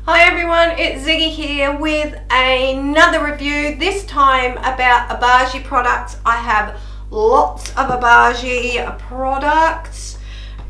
Hi everyone, it's Ziggy here with another review, this time about Obagi products. I have lots of Obagi products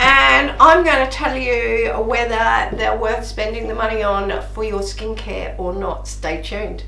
and I'm going to tell you whether they're worth spending the money on for your skincare or not. Stay tuned.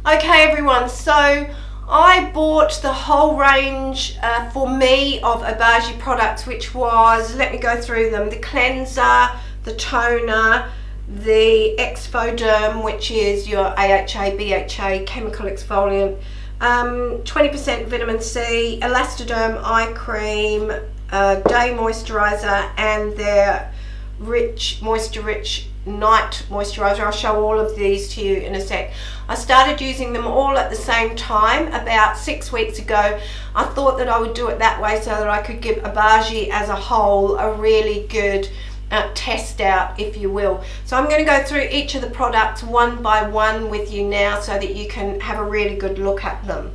Okay everyone, so I bought the whole range for me of Obagi products, which was, let me go through them, the cleanser, the toner, the Exfoliator, which is your AHA, BHA chemical exfoliant, 20% vitamin C, Elastoderm eye cream, day moisturizer, and their moisture rich night moisturizer. I'll show all of these to you in a sec. I started using them all at the same time about 6 weeks ago. I thought that I would do it that way so that I could give Obagi as a whole a really good test out, if you will. So I'm going to go through each of the products one by one with you now so that you can have a really good look at them.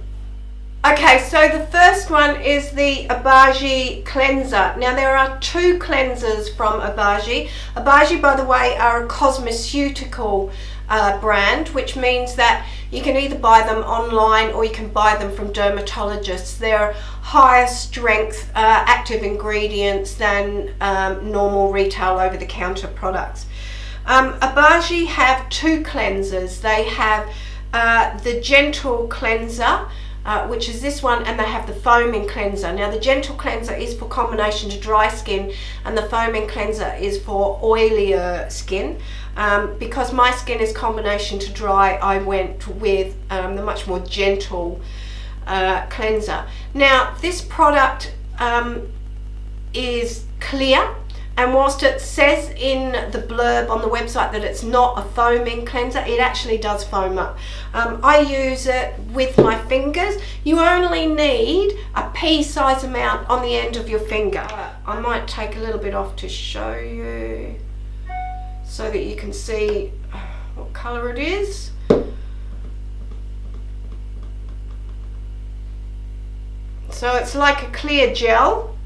Okay, so the first one is the Obagi Cleanser. Now there are two cleansers from Obagi. Obagi, by the way, are a cosmeceutical brand, which means that you can either buy them online or you can buy them from dermatologists. They're higher strength active ingredients than normal retail over-the-counter products. Obagi have two cleansers. They have the Gentle Cleanser, which is this one, and they have the Foaming Cleanser. Now the Gentle Cleanser is for combination to dry skin and the Foaming Cleanser is for oilier skin. Because my skin is combination to dry, I went with the much more gentle cleanser. Now this product is clear, and whilst it says in the blurb on the website that it's not a foaming cleanser, it actually does foam up. I use it with my fingers. You only need a pea-size amount on the end of your finger. I might take a little bit off to show you so that you can see what colour it is. So it's like a clear gel.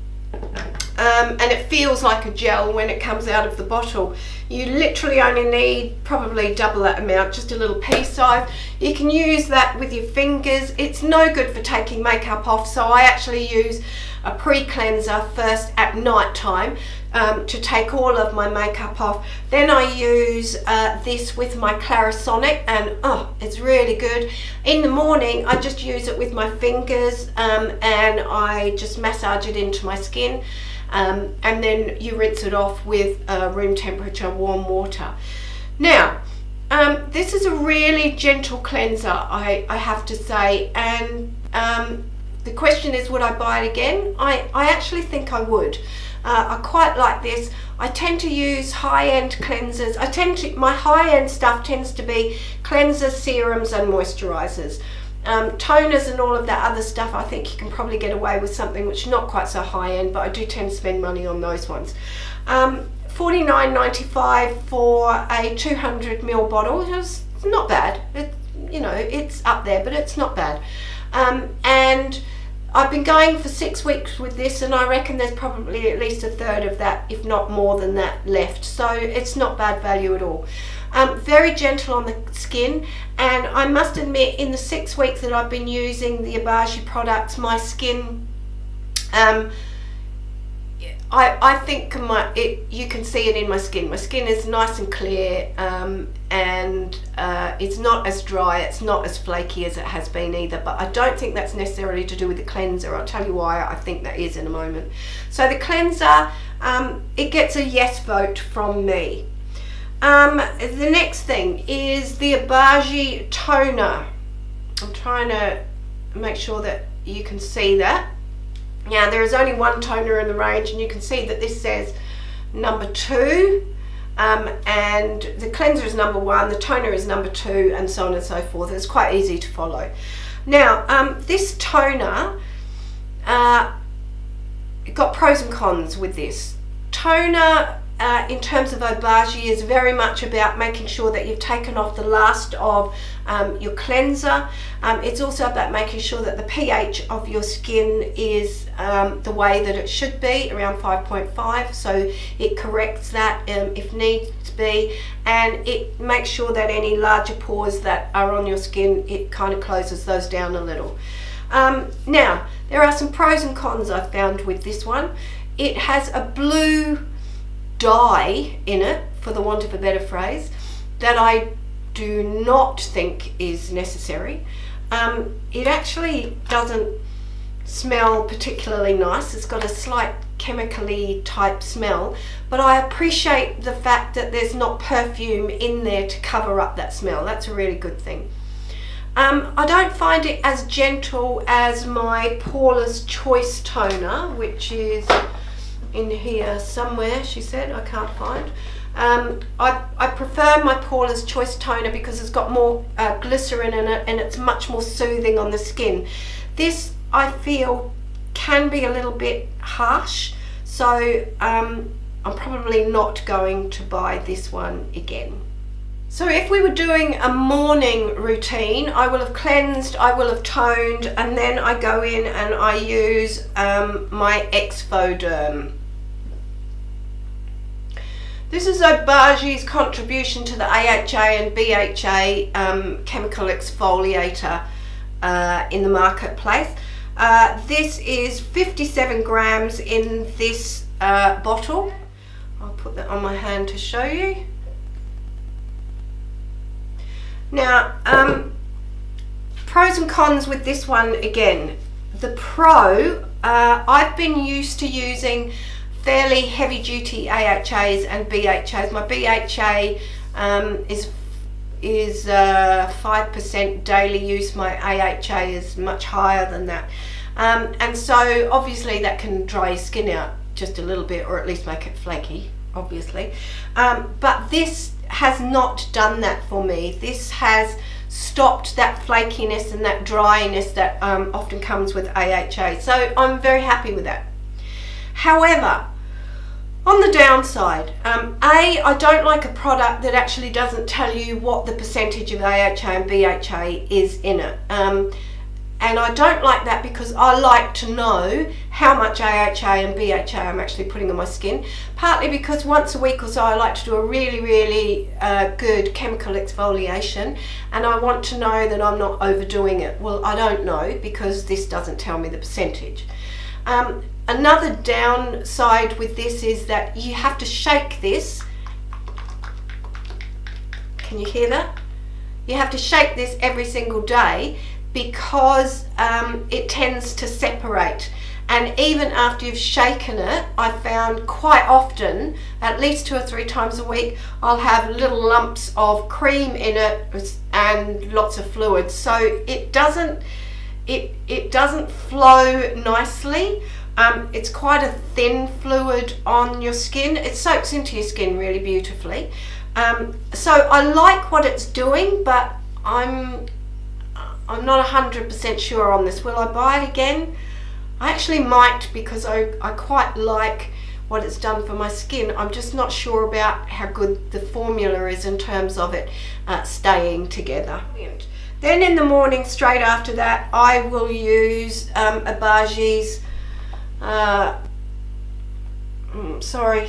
And it feels like a gel when it comes out of the bottle. You literally only need probably double that amount, just a little pea size. You can use that with your fingers. It's no good for taking makeup off, so I actually use a pre-cleanser first at night time to take all of my makeup off. Then I use this with my Clarisonic, and it's really good. In the morning I just use it with my fingers and I just massage it into my skin. And then you rinse it off with room temperature warm water. Now this is a really gentle cleanser, I have to say, and the question is, would I buy it again? I actually think I would. I quite like this. I tend to use high-end cleansers. My high-end stuff tends to be cleansers, serums and moisturizers. Toners and all of that other stuff, I think you can probably get away with something which is not quite so high-end, but I do tend to spend money on those ones. $49.95 for a 200ml bottle. It's not bad. It's up there, but it's not bad. And I've been going for 6 weeks with this, and I reckon there's probably at least a third of that, if not more than that, left. So it's not bad value at all. Very gentle on the skin, and I must admit, in the 6 weeks that I've been using the Obagi products, my skin, I think you can see it in my skin. My skin is nice and clear, and it's not as dry, it's not as flaky as it has been either, but I don't think that's necessarily to do with the cleanser. I'll tell you why I think that is in a moment. So the cleanser, it gets a yes vote from me. The next thing is the Obagi toner. I'm trying to make sure that you can see that. Now there is only one toner in the range, and you can see that this says number 2, and the cleanser is number 1, the toner is number 2, and so on and so forth. It's quite easy to follow. Now this toner, got pros and cons with this. Toner in terms of Obagi is very much about making sure that you've taken off the last of your cleanser. It's also about making sure that the pH of your skin is the way that it should be, around 5.5, so it corrects that if needs be, and it makes sure that any larger pores that are on your skin, it kind of closes those down a little. Now, there are some pros and cons I've found with this one. It has a blue dye in it, for the want of a better phrase, that I do not think is necessary. It actually doesn't smell particularly nice. It's got a slight chemically type smell, but I appreciate the fact that there's not perfume in there to cover up that smell. That's a really good thing. I don't find it as gentle as my Paula's Choice toner, which is in here somewhere, she said. I can't find. I prefer my Paula's Choice toner because it's got more glycerin in it and it's much more soothing on the skin. This, I feel, can be a little bit harsh, so I'm probably not going to buy this one again. So if we were doing a morning routine, I will have cleansed, I will have toned, and then I go in and I use my Exfoliator. This is Obagi's contribution to the AHA and BHA chemical exfoliator in the marketplace. This is 57 grams in this bottle. I'll put that on my hand to show you. Now, pros and cons with this one again. The pro, I've been used to using fairly heavy duty AHAs and BHAs. My BHA is 5% daily use. My AHA is much higher than that. And so obviously that can dry your skin out just a little bit, or at least make it flaky, obviously. But this has not done that for me. This has stopped that flakiness and that dryness that often comes with AHA. So I'm very happy with that. However, on the downside, I don't like a product that actually doesn't tell you what the percentage of AHA and BHA is in it. And I don't like that because I like to know how much AHA and BHA I'm actually putting on my skin. Partly because once a week or so I like to do a really good chemical exfoliation, and I want to know that I'm not overdoing it. Well, I don't know because this doesn't tell me the percentage. Another downside with this is that you have to shake this. Can you hear that? You have to shake this every single day because it tends to separate. And even after you've shaken it, I found quite often, at least 2 or 3 times a week, I'll have little lumps of cream in it and lots of fluid. So it doesn't flow nicely. It's quite a thin fluid on your skin. It soaks into your skin really beautifully. So I like what it's doing, but I'm not 100% sure on this. Will I buy it again? I actually might, because I quite like what it's done for my skin. I'm just not sure about how good the formula is in terms of it staying together. Then in the morning, straight after that, I will use Obagi's, sorry,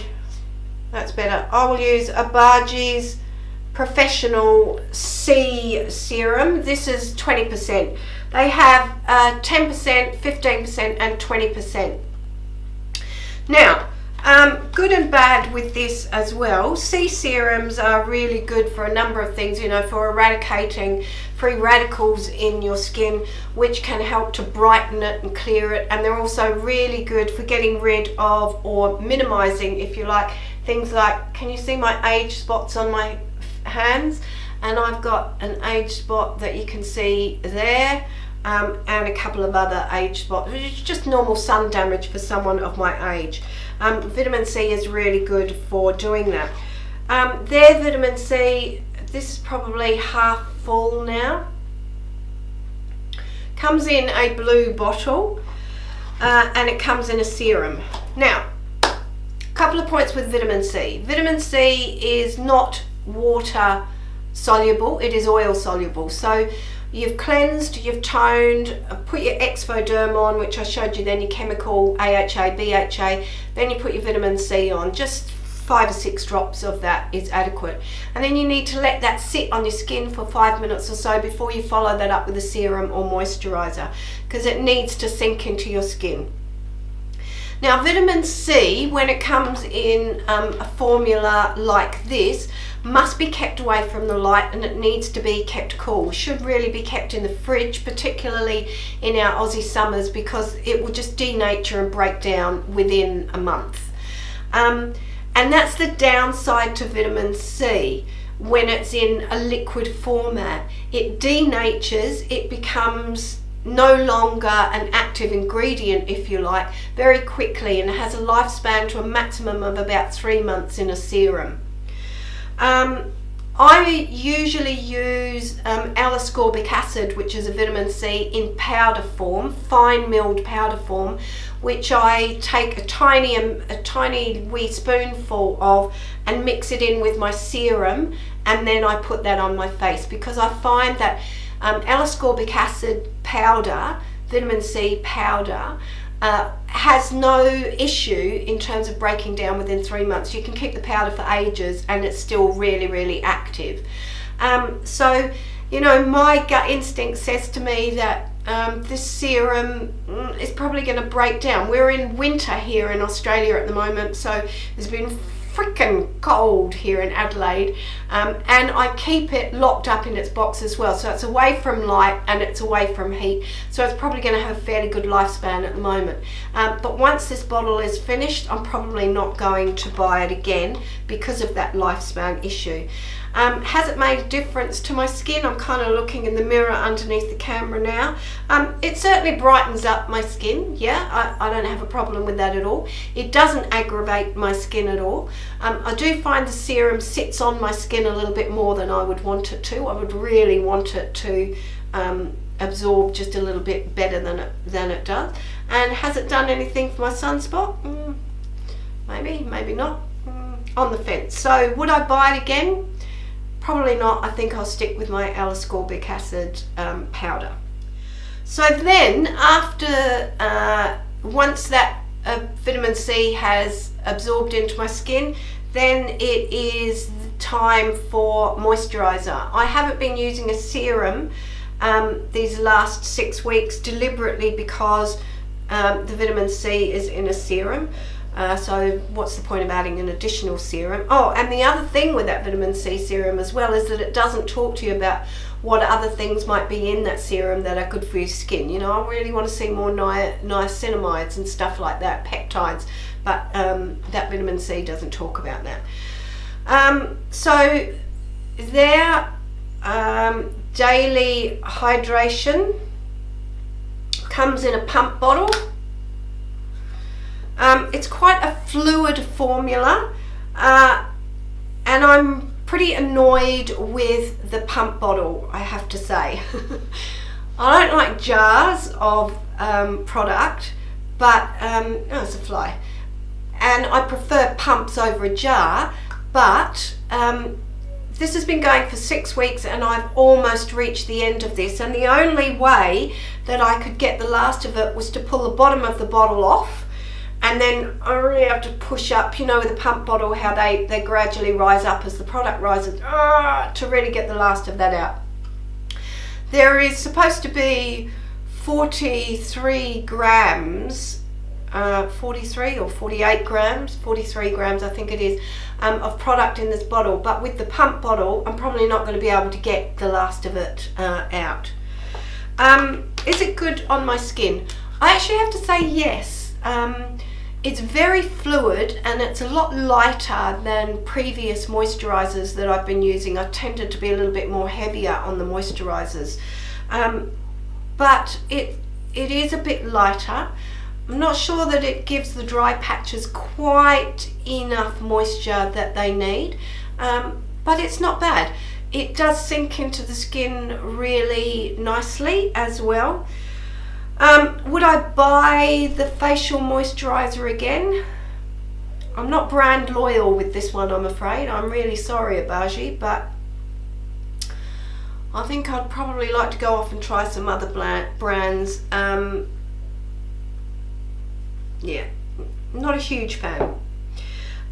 that's better. I will use Obagi's Professional C Serum. This is 20%. They have 10%, 15% and 20%. Now, good and bad with this as well. C serums are really good for a number of things, you know, for eradicating free radicals in your skin, which can help to brighten it and clear it. And they're also really good for getting rid of, or minimizing, if you like, things like, can you see my age spots on my hands? And I've got an age spot that you can see there, and a couple of other age spots, which is just normal sun damage for someone of my age. Vitamin C is really good for doing that. Their vitamin C, this is probably half full now. Comes in a blue bottle, and it comes in a serum. Now, couple of points with vitamin C. Vitamin C is not water soluble, it is oil soluble. So you've cleansed, you've toned, put your Exfoliator on, which I showed you, then your chemical AHA, BHA, then you put your vitamin C on. Just 5 or 6 drops of that is adequate. And then you need to let that sit on your skin for 5 minutes or so before you follow that up with a serum or moisturizer, because it needs to sink into your skin. Now vitamin C, when it comes in a formula like this, must be kept away from the light, and it needs to be kept cool. Should really be kept in the fridge, particularly in our Aussie summers, because it will just denature and break down within a month. And that's the downside to vitamin C. When it's in a liquid format, it denatures, it becomes no longer an active ingredient, if you like, very quickly, and it has a lifespan to a maximum of about 3 months in a serum. I usually use L-ascorbic acid, which is a vitamin C, in powder form, fine milled powder form, which I take a tiny wee spoonful of and mix it in with my serum, and then I put that on my face, because I find that L-ascorbic acid powder, vitamin C powder, has no issue in terms of breaking down within 3 months. You can keep the powder for ages and it's still really, really active. So, you know, my gut instinct says to me that this serum is probably going to break down. We're in winter here in Australia at the moment, so there's been freaking cold here in Adelaide, and I keep it locked up in its box as well, so it's away from light and it's away from heat, so it's probably going to have a fairly good lifespan at the moment. But once this bottle is finished, I'm probably not going to buy it again because of that lifespan issue. Has it made a difference to my skin? I'm kind of looking in the mirror underneath the camera now. It certainly brightens up my skin, yeah, I don't have a problem with that at all. It doesn't aggravate my skin at all. I do find the serum sits on my skin a little bit more than I would want it to. I would really want it to absorb just a little bit better than it does. And has it done anything for my sunspot? Maybe, maybe not. On the fence. So would I buy it again? Probably not. I think I'll stick with my L-ascorbic acid powder. So then after, once that vitamin C has absorbed into my skin, then it is time for moisturizer. I haven't been using a serum these last 6 weeks deliberately because the vitamin C is in a serum. So what's the point of adding an additional serum? Oh, and the other thing with that vitamin C serum as well is that it doesn't talk to you about what other things might be in that serum that are good for your skin. You know, I really want to see more niacinamides and stuff like that, peptides, but that vitamin C doesn't talk about that. So their daily hydration comes in a pump bottle. It's quite a fluid formula, and I'm pretty annoyed with the pump bottle, I have to say. I don't like jars of product, but oh, it's a fly, and I prefer pumps over a jar, but this has been going for 6 weeks and I've almost reached the end of this, and the only way that I could get the last of it was to pull the bottom of the bottle off. And then I really have to push up, you know, with a pump bottle, how they gradually rise up as the product rises, to really get the last of that out. There is supposed to be 43 grams, 43 or 48 grams, 43 grams I think it is, of product in this bottle. But with the pump bottle, I'm probably not going to be able to get the last of it out. Is it good on my skin? I actually have to say yes. It's very fluid and it's a lot lighter than previous moisturizers that I've been using. I tended to be a little bit more heavier on the moisturizers, but it is a bit lighter. I'm not sure that it gives the dry patches quite enough moisture that they need, but it's not bad. It does sink into the skin really nicely as well. Would I buy the facial moisturizer again? I'm not brand loyal with this one, I'm afraid. I'm really sorry, Obagi, but I think I'd probably like to go off and try some other brands. Yeah, not a huge fan.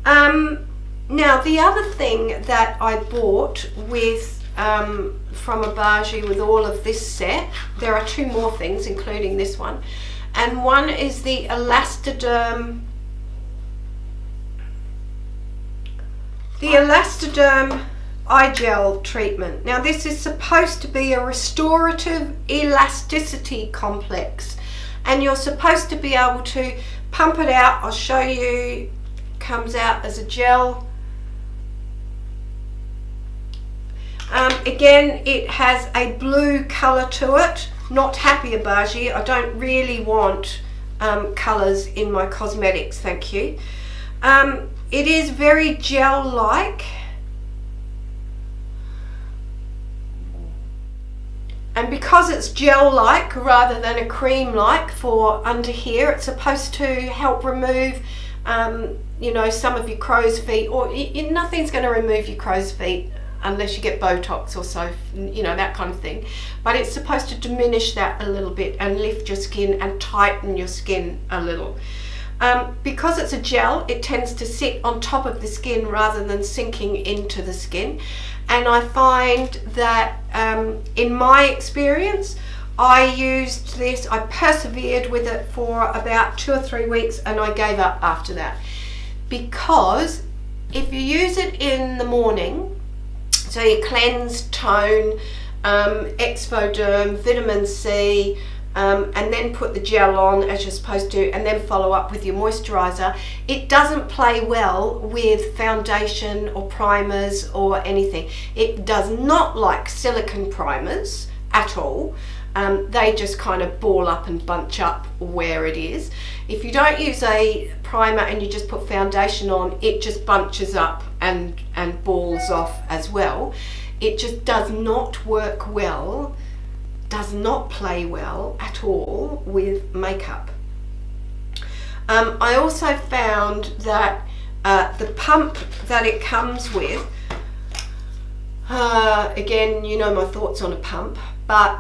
Now the other thing that I bought with from Obagi with all of this set, there are two more things including this one, and one is the Elastoderm eye gel treatment. Now this is supposed to be a restorative elasticity complex, and you're supposed to be able to pump it out. I'll show you. Comes out as a gel. Again, it has a blue color to it. Not happy, Obagi. I don't really want colors in my cosmetics, thank you. It is very gel-like. And because it's gel-like rather than a cream-like for under here, it's supposed to help remove you know, some of your crow's feet, or nothing's going to remove your crow's feet unless you get Botox or so, you know, that kind of thing. But it's supposed to diminish that a little bit and lift your skin and tighten your skin a little. Because it's a gel, it tends to sit on top of the skin rather than sinking into the skin. And I find that in my experience, I used this, I persevered with it for about 2 or 3 weeks, and I gave up after that. Because if you use it in the morning, so you cleanse, tone, Exfoliator, vitamin C, and then put the gel on as you're supposed to, and then follow up with your moisturizer, it doesn't play well with foundation or primers or anything. It does not like silicone primers at all. They just kind of ball up and bunch up where it is. If you don't use a primer and you just put foundation on, it just bunches up and balls off as well. It just does not work well, does not play well at all with makeup. I also found that the pump that it comes with, again, you know my thoughts on a pump, but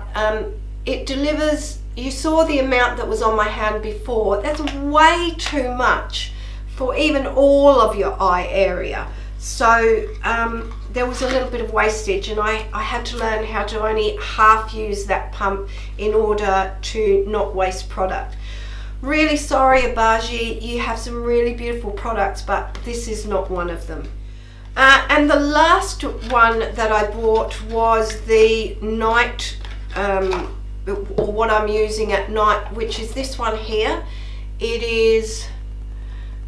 it delivers, you saw the amount that was on my hand before, that's way too much for even all of your eye area. So there was a little bit of wastage, and I had to learn how to only half use that pump in order to not waste product. Really sorry, Obagi, you have some really beautiful products, but this is not one of them. And the last one that I bought was the night, or what I'm using at night, which is this one here. It is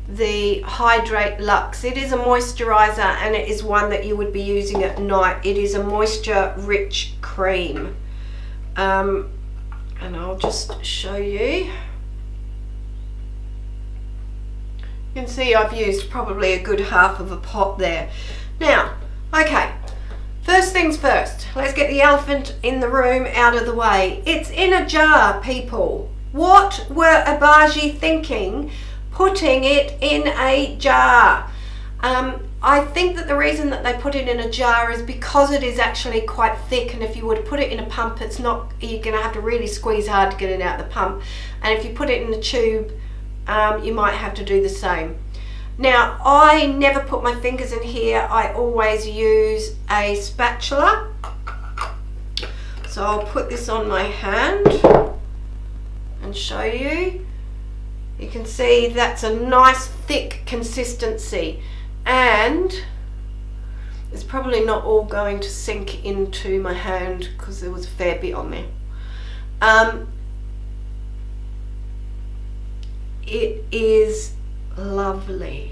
the Hydrate Luxe. It is a moisturizer, and it is one that you would be using at night. It is a moisture rich cream, and I'll just show you. You can see I've used probably a good half of a pot there. Now, okay, first things first, let's get the elephant in the room out of the way. It's in a jar, people. What were Obagi thinking putting it in a jar? I think that the reason that they put it in a jar is because it is actually quite thick, and if you were to put it in a pump, it's not, you're going to have to really squeeze hard to get it out of the pump, and if you put it in a tube, you might have to do the same. Now, I never put my fingers in here. I always use a spatula. So I'll put this on my hand and show you. You can see that's a nice thick consistency, and it's probably not all going to sink into my hand because there was a fair bit on there. It is lovely.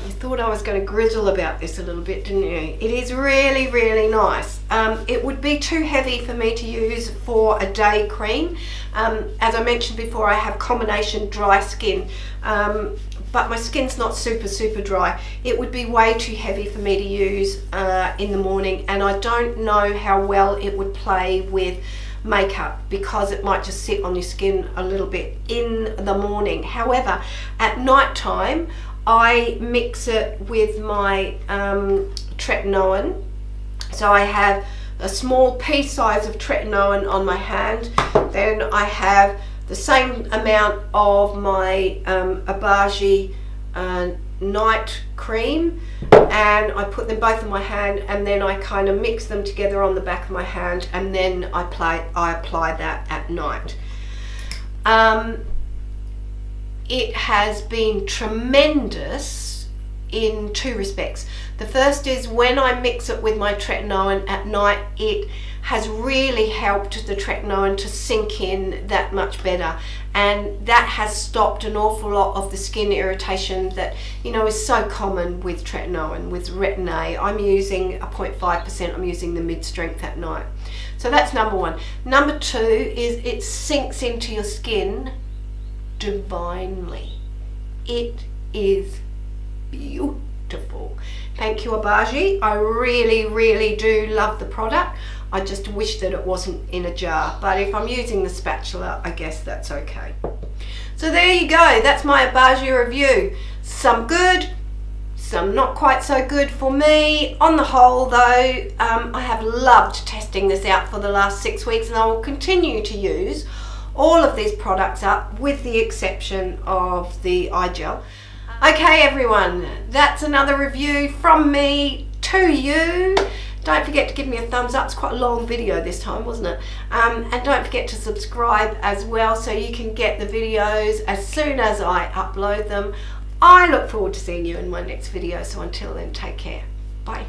You thought I was going to grizzle about this a little bit, didn't you? It is really, really nice. It would be too heavy for me to use for a day cream. As I mentioned before, I have combination dry skin, but my skin's not super dry. It would be way too heavy for me to use in the morning, and I don't know how well it would play with makeup because it might just sit on your skin a little bit in the morning. However, at night time I mix it with my tretinoin. So I have a small pea size of tretinoin on my hand, then I have the same amount of my Obagi night cream, and I put them both in my hand, and then I kind of mix them together on the back of my hand, and then I apply that at night. It has been tremendous in two respects. The first is when I mix it with my tretinoin at night, it has really helped the tretinoin to sink in that much better, and that has stopped an awful lot of the skin irritation that, you know, is so common with tretinoin, with Retin-A. I'm using a 0.5%, I'm using the mid-strength at night. So that's number one. Number two is it sinks into your skin divinely. It is beautiful. Thank you, Obagi. I really do love the product. I just wish that it wasn't in a jar, but if I'm using the spatula, I guess that's okay. So there you go, that's my Obagi review. Some good, some not quite so good for me. On the whole though, I have loved testing this out for the last 6 weeks, and I will continue to use all of these products up with the exception of the eye gel. Okay everyone, that's another review from me to you. Don't forget to give me a thumbs up. It's quite a long video this time, wasn't it? And don't forget to subscribe as well so you can get the videos as soon as I upload them. I look forward to seeing you in my next video. So until then, take care. Bye.